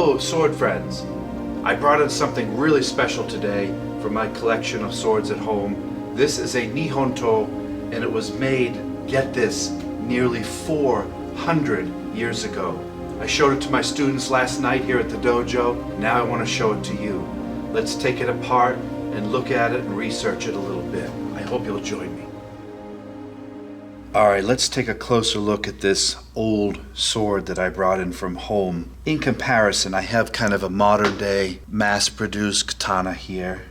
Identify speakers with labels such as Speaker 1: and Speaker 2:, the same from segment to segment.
Speaker 1: Hello, sword friends. I brought in something really special today for my collection of swords at home. This is a Nihonto, and it was made, get this, nearly 400 years ago. I showed it to my students last night here at the dojo. Now I want to show it to you. Let's take it apart and look at it and research it a little bit. I hope you'll join me. Alright, let's take a closer look at this old sword that I brought in from home. In comparison, I have kind of a modern day mass-produced katana here,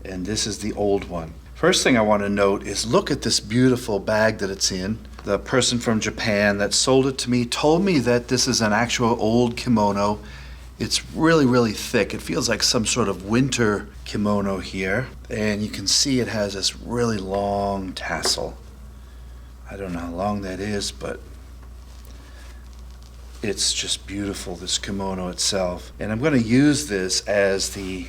Speaker 1: and this is the old one. First thing I want to note is look at this beautiful bag that it's in. The person from Japan that sold it to me told me that this is an actual old kimono. It's really, really thick. It feels like some sort of winter kimono here, and you can see it has this really long tassel. I don't know how long that is, but it's just beautiful, this kimono itself. And I'm going to use this as the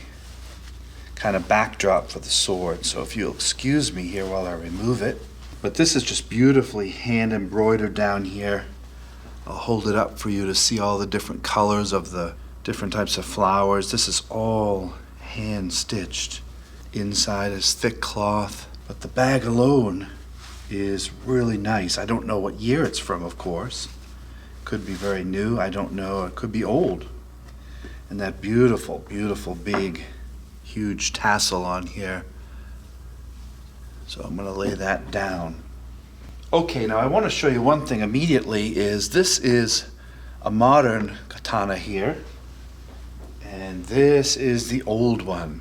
Speaker 1: kind of backdrop for the sword. So if you'll excuse me here while I remove it. But this is just beautifully hand embroidered down here. I'll hold it up for you to see all the different colors of the different types of flowers. This is all hand stitched. Inside is thick cloth, but the bag alone is really nice. I don't know what year it's from, of course. Could be very new, I don't know. It could be old. And that beautiful, beautiful, big, huge tassel on here. So I'm going to lay that down. Okay, now I want to show you one thing immediately is this is a modern katana here. And this is the old one.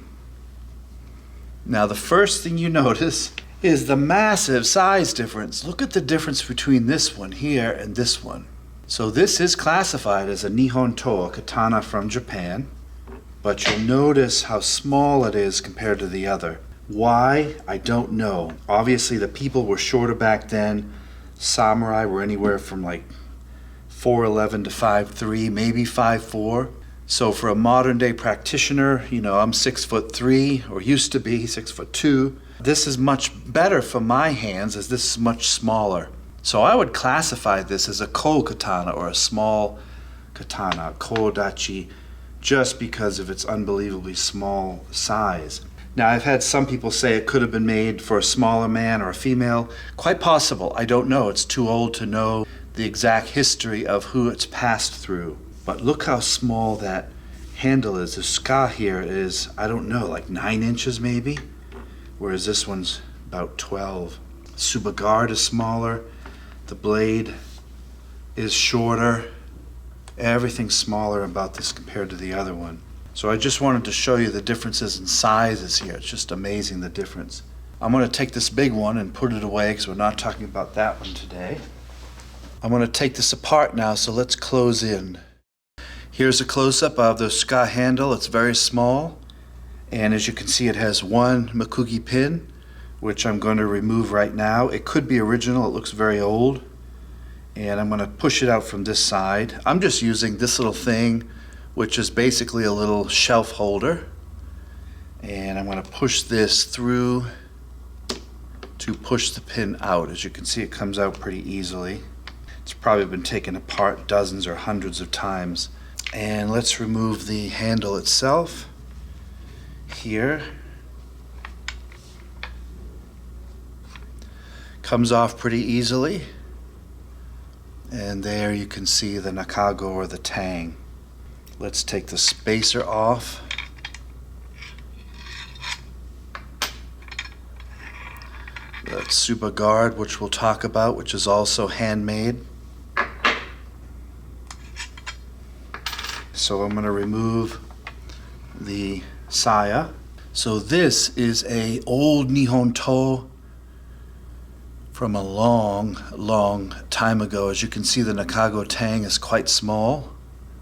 Speaker 1: Now the first thing you notice is the massive size difference. Look at the difference between this one here and this one. So this is classified as a Nihonto, a katana from Japan, but you'll notice how small it is compared to the other. Why? I don't know. Obviously the people were shorter back then. Samurai were anywhere from like 4'11" to 5'3", maybe 5'4". So for a modern day practitioner, you know, I'm 6'3", or used to be 6'2". This is much better for my hands as this is much smaller. So I would classify this as a ko katana, or a small katana, kodachi, just because of its unbelievably small size. Now I've had some people say it could have been made for a smaller man or a female. Quite possible, I don't know. It's too old to know the exact history of who it's passed through. But look how small that handle is. The ska here is, I don't know, like 9 inches maybe? Whereas this one's about 12. Tsuba guard is smaller. The blade is shorter. Everything's smaller about this compared to the other one. So I just wanted to show you the differences in sizes here. It's just amazing the difference. I'm going to take this big one and put it away because we're not talking about that one today. I'm going to take this apart now, so let's close in. Here's a close-up of the ska handle. It's very small. And as you can see, it has one makugi pin, which I'm going to remove right now. It could be original, it looks very old. And I'm going to push it out from this side. I'm just using this little thing, which is basically a little shelf holder. And I'm going to push this through to push the pin out. As you can see, it comes out pretty easily. It's probably been taken apart dozens or hundreds of times. And let's remove the handle itself. Here comes off pretty easily, and there you can see the nakago, or the tang. Let's take the spacer off. The tsuba guard, which we'll talk about, which is also handmade. So I'm going to remove the saya. So this is a old Nihonto from a long, long time ago. As you can see, the nakago tang is quite small.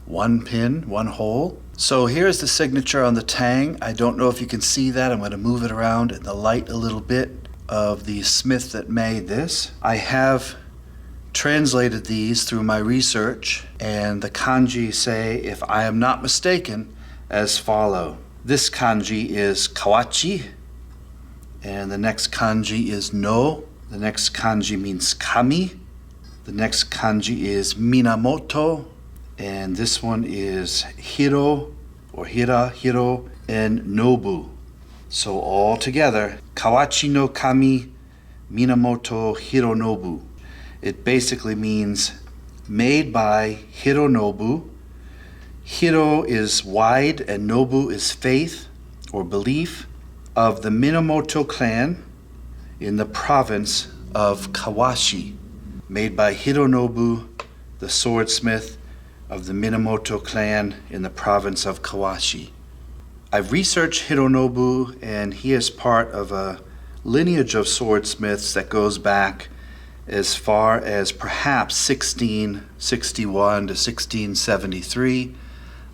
Speaker 1: One pin, one hole. So here's the signature on the tang. I don't know if you can see that. I'm going to move it around in the light a little bit of the smith that made this. I have translated these through my research, and the kanji say, if I am not mistaken, as follow. This kanji is kawachi, and the next kanji is no. The next kanji means kami. The next kanji is minamoto, And this one is Hiro, or Hira, Hiro, and Nobu. So all together, Kawachi no Kami Minamoto Hironobu. It basically means made by Hironobu. Hiro is wide and Nobu is faith or belief of the Minamoto clan in the province of Kawashi. Made by Hironobu, the swordsmith of the Minamoto clan in the province of Kawashi. I've researched Hironobu, and he is part of a lineage of swordsmiths that goes back as far as perhaps 1661 to 1673.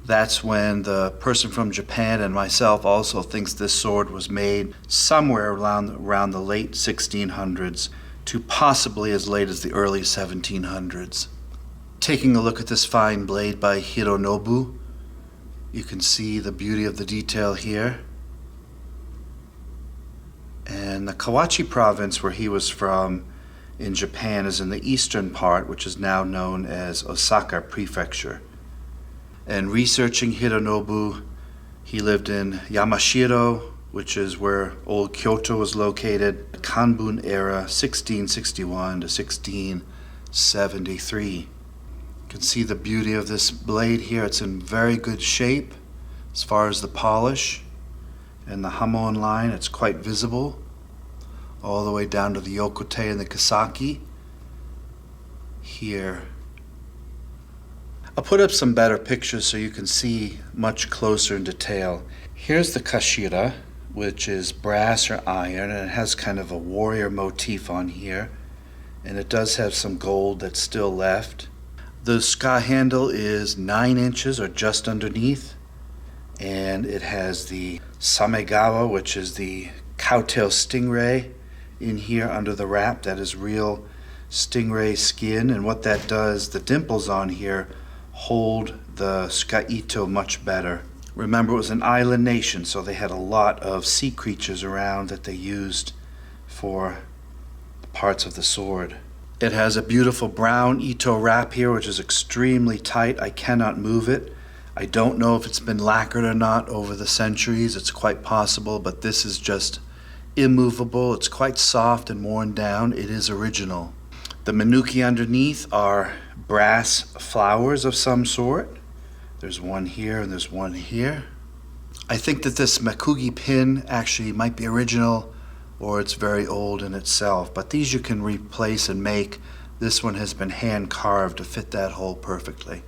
Speaker 1: That's when the person from Japan and myself also thinks this sword was made somewhere around the late 1600s to possibly as late as the early 1700s. Taking a look at this fine blade by Hironobu, you can see the beauty of the detail here. And the Kawachi province where he was from in Japan is in the eastern part, which is now known as Osaka Prefecture. And researching Hironobu, he lived in Yamashiro, which is where old Kyoto was located, the Kanbun era, 1661 to 1673. You can see the beauty of this blade here. It's in very good shape as far as the polish. And the hamon line, it's quite visible all the way down to the yokote and the kisaki here. I'll put up some better pictures so you can see much closer in detail. Here's the kashira, which is brass or iron, and it has kind of a warrior motif on here, and it does have some gold that's still left. The ska handle is 9 inches or just underneath, and it has the samegawa, which is the cowtail stingray, in here under the wrap. That is real stingray skin, and what that does, the dimples on here hold the skaito much better. Remember, it was an island nation, so they had a lot of sea creatures around that they used for parts of the sword. It has a beautiful brown ito wrap here, which is extremely tight. I cannot move it. I don't know if it's been lacquered or not over the centuries. It's quite possible, but this is just immovable. It's quite soft and worn down. It is original. The manuki underneath are brass flowers of some sort. There's one here and there's one here. I think that this makugi pin actually might be original, or it's very old in itself, but these you can replace and make. This one has been hand carved to fit that hole perfectly.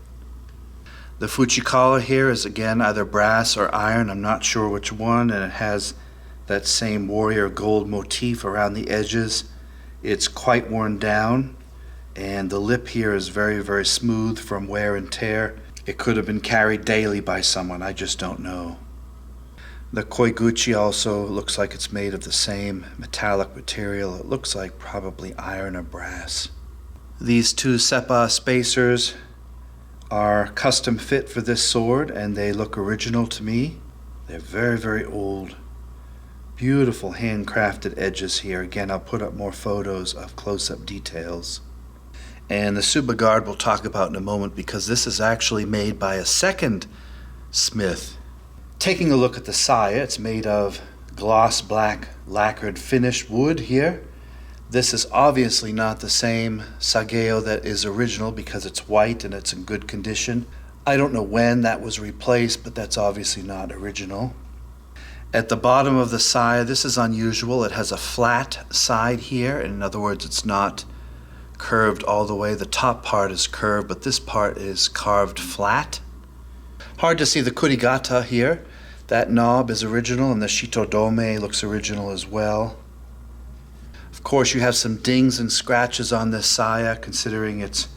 Speaker 1: The fuchi collar here is again either brass or iron, I'm not sure which one, and it has that same warrior gold motif around the edges. It's quite worn down, and the lip here is very, very smooth from wear and tear. It could have been carried daily by someone, I just don't know. The koiguchi also looks like it's made of the same metallic material. It looks like probably iron or brass. These two seppa spacers are custom fit for this sword, and they look original to me. They're very, very old. Beautiful handcrafted edges here. Again, I'll put up more photos of close-up details. And the tsuba guard we'll talk about in a moment, because this is actually made by a second smith. Taking a look at the saya, it's made of gloss black lacquered finished wood here. This is obviously not the same sageo that is original because it's white and it's in good condition. I don't know when that was replaced, but that's obviously not original. At the bottom of the saya, this is unusual. It has a flat side here. In other words, it's not curved all the way. The top part is curved, but this part is carved flat. Hard to see the kurigata here. That knob is original, and the shitodome looks original as well. Of course, you have some dings and scratches on this saya, considering it's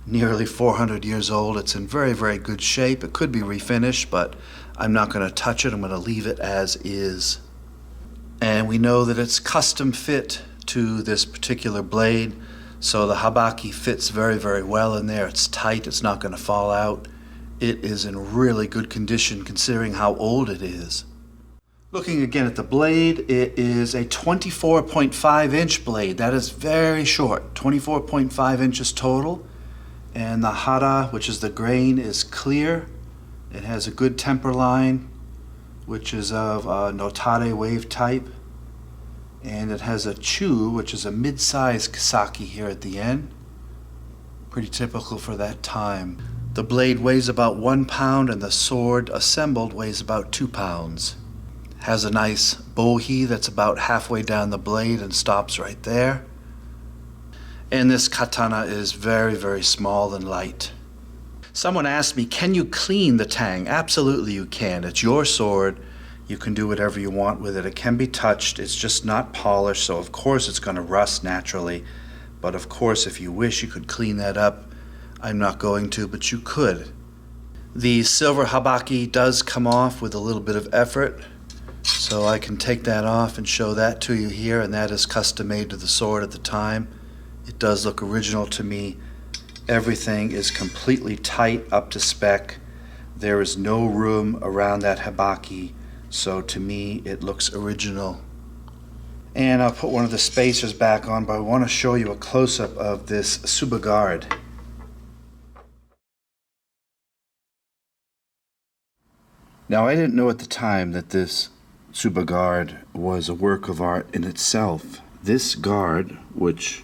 Speaker 1: nearly 400 years old. It's in very, very good shape. It could be refinished, but I'm not going to touch it. I'm going to leave it as is. And we know that it's custom fit to this particular blade, so the habaki fits very, very well in there. It's tight. It's not going to fall out. It is in really good condition considering how old it is. Looking again at the blade, it is a 24.5 inch blade. That is very short, 24.5 inches total. And the hara, which is the grain, is clear. It has a good temper line, which is of notare wave type. And it has a chu, which is a mid-sized kisaki here at the end. Pretty typical for that time. The blade weighs about 1 pound and the sword assembled weighs about 2 pounds. Has a nice bohi that's about halfway down the blade and stops right there. And this katana is very, very small and light. Someone asked me, can you clean the tang? Absolutely you can. It's your sword. You can do whatever you want with it. It can be touched. It's just not polished, so of course it's going to rust naturally. But of course, if you wish, you could clean that up. I'm not going to, but you could. The silver habaki does come off with a little bit of effort, so I can take that off and show that to you here, and that is custom made to the sword at the time. It does look original to me. Everything is completely tight, up to spec. There is no room around that habaki, so to me it looks original. And I'll put one of the spacers back on, but I want to show you a close-up of this tsuba guard. Now, I didn't know at the time that this tsuba guard was a work of art in itself. This guard, which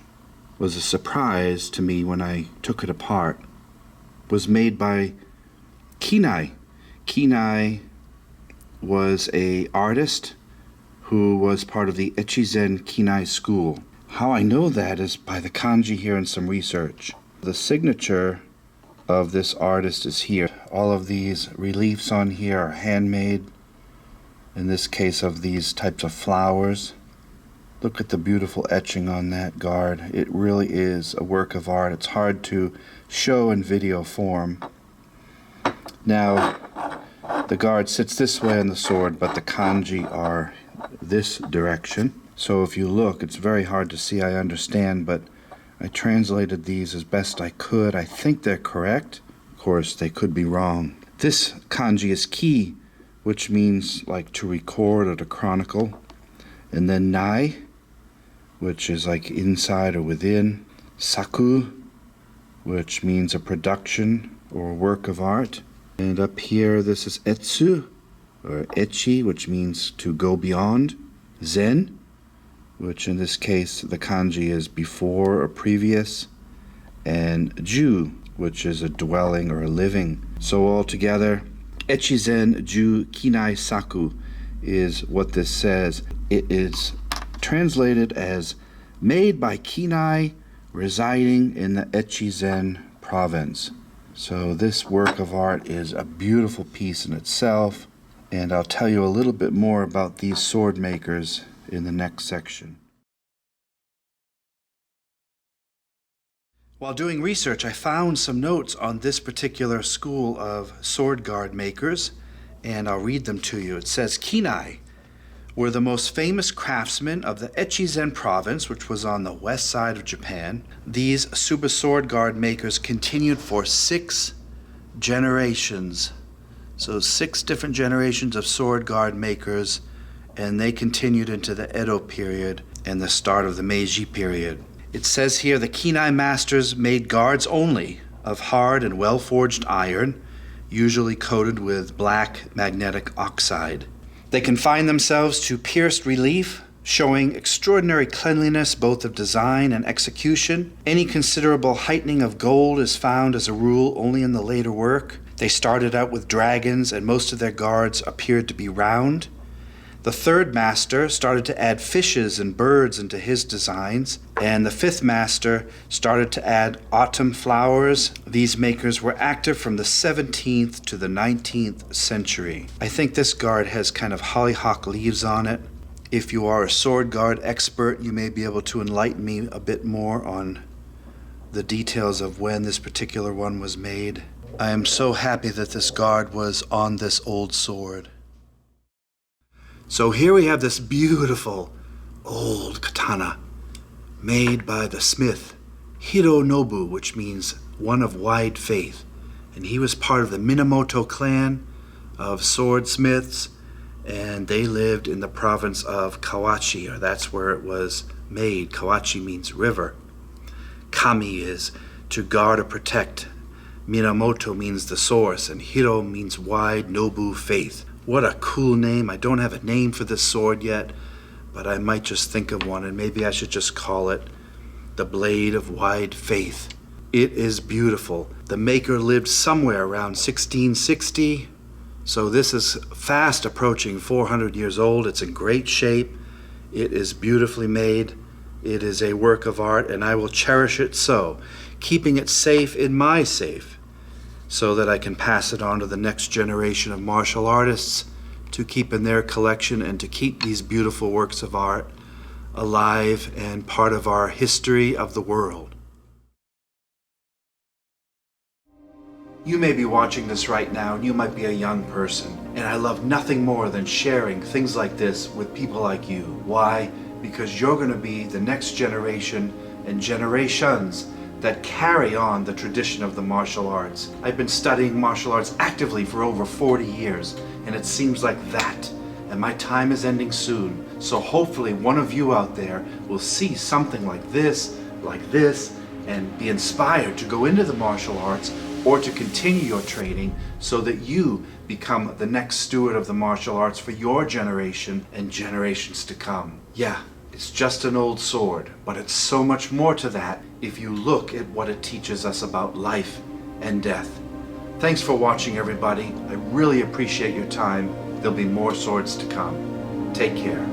Speaker 1: was a surprise to me when I took it apart, was made by Kinai. Kinai was an artist who was part of the Echizen Kinai school. How I know that is by the kanji here and some research. The signature of this artist is here. All of these reliefs on here are handmade, in this case of these types of flowers. Look at the beautiful etching on that guard. It really is a work of art. It's hard to show in video form. Now, the guard sits this way on the sword, but the kanji are this direction. So if you look, it's very hard to see, I understand, but I translated these as best I could. I think they're correct. Of course, they could be wrong. This kanji is ki, which means like to record or to chronicle. And then nai, which is like inside or within. Saku, which means a production or a work of art. And up here, this is etsu, or echi, which means to go beyond. Zen, which in this case the kanji is before or previous. And ju, which is a dwelling or a living. So altogether, Echizen Ju Kinai Saku is what this says. It is translated as made by Kinai residing in the Echizen province. So this work of art is a beautiful piece in itself, and I'll tell you a little bit more about these sword makers in the next section. While doing research, I found some notes on this particular school of sword guard makers, and I'll read them to you. It says, Kinai were the most famous craftsmen of the Echizen province, which was on the west side of Japan. These tsuba sword guard makers continued for 6 generations. So 6 different generations of sword guard makers, and they continued into the Edo period and the start of the Meiji period. It says here the Kinai masters made guards only of hard and well-forged iron, usually coated with black magnetic oxide. They confine themselves to pierced relief, showing extraordinary cleanliness both of design and execution. Any considerable heightening of gold is found as a rule only in the later work. They started out with dragons, and most of their guards appeared to be round. The 3rd master started to add fishes and birds into his designs, and the 5th master started to add autumn flowers. These makers were active from the 17th to the 19th century. I think this guard has kind of hollyhock leaves on it. If you are a sword guard expert, you may be able to enlighten me a bit more on the details of when this particular one was made. I am so happy that this guard was on this old sword. So here we have this beautiful old katana made by the smith Hironobu, which means one of wide faith. And he was part of the Minamoto clan of swordsmiths, and they lived in the province of Kawachi, or that's where it was made. Kawachi means river. Kami is to guard or protect. Minamoto means the source, and Hiro means wide, Nobu, faith. What a cool name. I don't have a name for this sword yet, but I might just think of one, and maybe I should just call it the Blade of Wide Faith. It is beautiful. The maker lived somewhere around 1660, so this is fast approaching 400 years old. It's in great shape. It is beautifully made. It is a work of art, and I will cherish it so, keeping it safe in my safe, so that I can pass it on to the next generation of martial artists to keep in their collection and to keep these beautiful works of art alive and part of our history of the world. You may be watching this right now, and you might be a young person, and I love nothing more than sharing things like this with people like you. Why? Because you're going to be the next generation and generations that carry on the tradition of the martial arts. I've been studying martial arts actively for over 40 years, and it seems like that. And my time is ending soon. So hopefully one of you out there will see something like this, and be inspired to go into the martial arts or to continue your training so that you become the next steward of the martial arts for your generation and generations to come. Yeah, it's just an old sword, but it's so much more to that if you look at what it teaches us about life and death. Thanks for watching, everybody. I really appreciate your time. There'll be more swords to come. Take care.